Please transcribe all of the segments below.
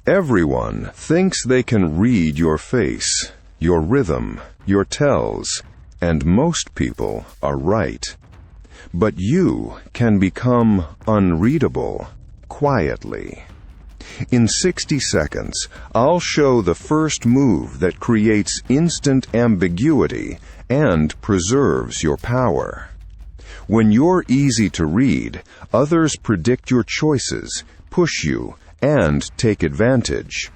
Everyone thinks they can read your face, your rhythm, your tells, and most people are right. But you can become unreadable quietly. In 60 seconds, I'll show the first move that creates instant ambiguity and preserves your power. When you're easy to read, others predict your choices, push you, and take advantage.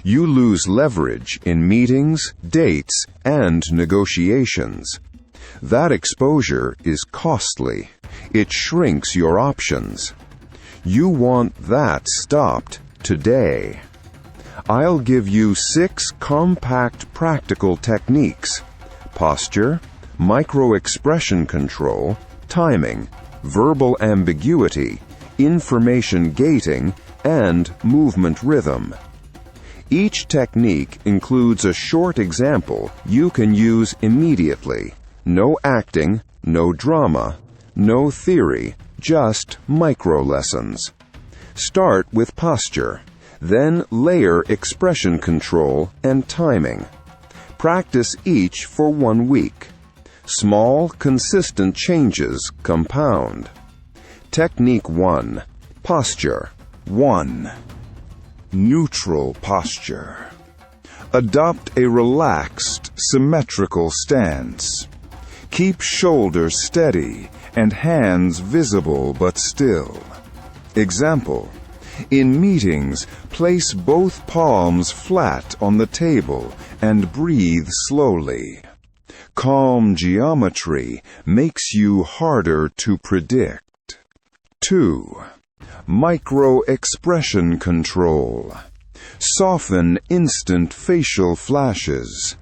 You lose leverage in meetings, dates, and negotiations. That exposure is costly. It shrinks your options. You want that stopped today. I'll give you 6 compact practical techniques: posture, micro-expression control, timing, verbal ambiguity, information gating, and movement rhythm. Each technique includes a short example you can use immediately. No acting, no drama, no theory, just micro-lessons. Start with posture, then layer expression control and timing. Practice each for 1 week. Small, consistent changes compound. Technique 1. Posture. 1. Neutral posture. Adopt a relaxed, symmetrical stance. Keep shoulders steady and hands visible but still. Example: in meetings, place both palms flat on the table and breathe slowly. Calm geometry makes you harder to predict. 2. Micro-expression control. Soften instant facial flashes.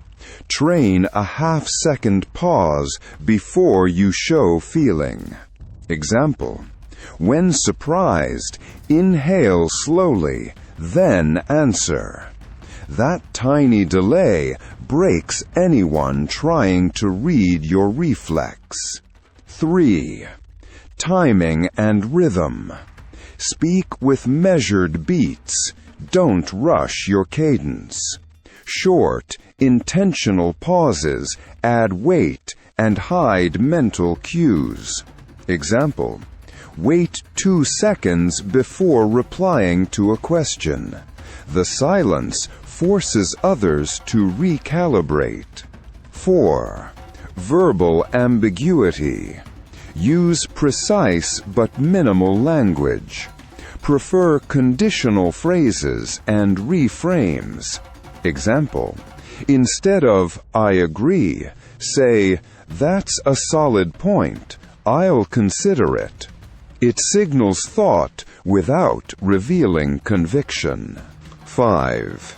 Train a half-second pause before you show feeling. Example: when surprised, inhale slowly, then answer. That tiny delay breaks anyone trying to read your reflex. 3. Timing and rhythm. Speak with measured beats. Don't rush your cadence. Short, intentional pauses add weight and hide mental cues. Example: wait 2 seconds before replying to a question. The silence forces others to recalibrate. 4. Verbal ambiguity. Use precise but minimal language. Prefer conditional phrases and reframes. Example: instead of "I agree," say, "That's a solid point. I'll consider it." It signals thought without revealing conviction. 5.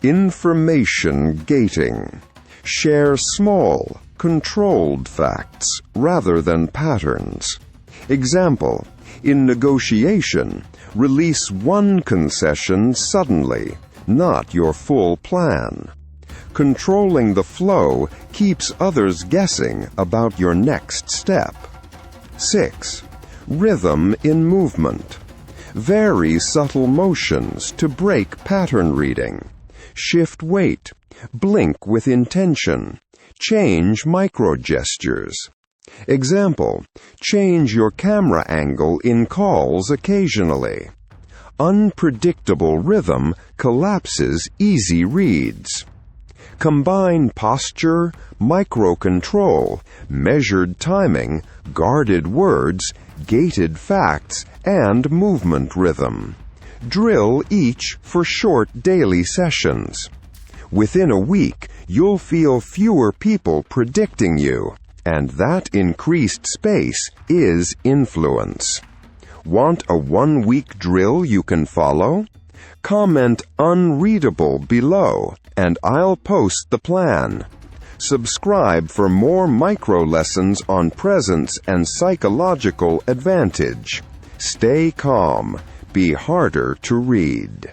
Information gating. Share small, controlled facts rather than patterns. Example: in negotiation, release one concession suddenly, not your full plan. Controlling the flow keeps others guessing about your next step. 6. Rhythm in movement. Vary subtle motions to break pattern reading. Shift weight. Blink with intention. Change micro-gestures. Example: change your camera angle in calls occasionally. Unpredictable rhythm collapses easy reads. Combine posture, micro-control, measured timing, guarded words, gated facts, and movement rhythm. Drill each for short daily sessions. Within a week, you'll feel fewer people predicting you, and that increased space is influence. Want a 1-week drill you can follow? Comment "unreadable" below, and I'll post the plan. Subscribe for more micro-lessons on presence and psychological advantage. Stay calm. Be harder to read.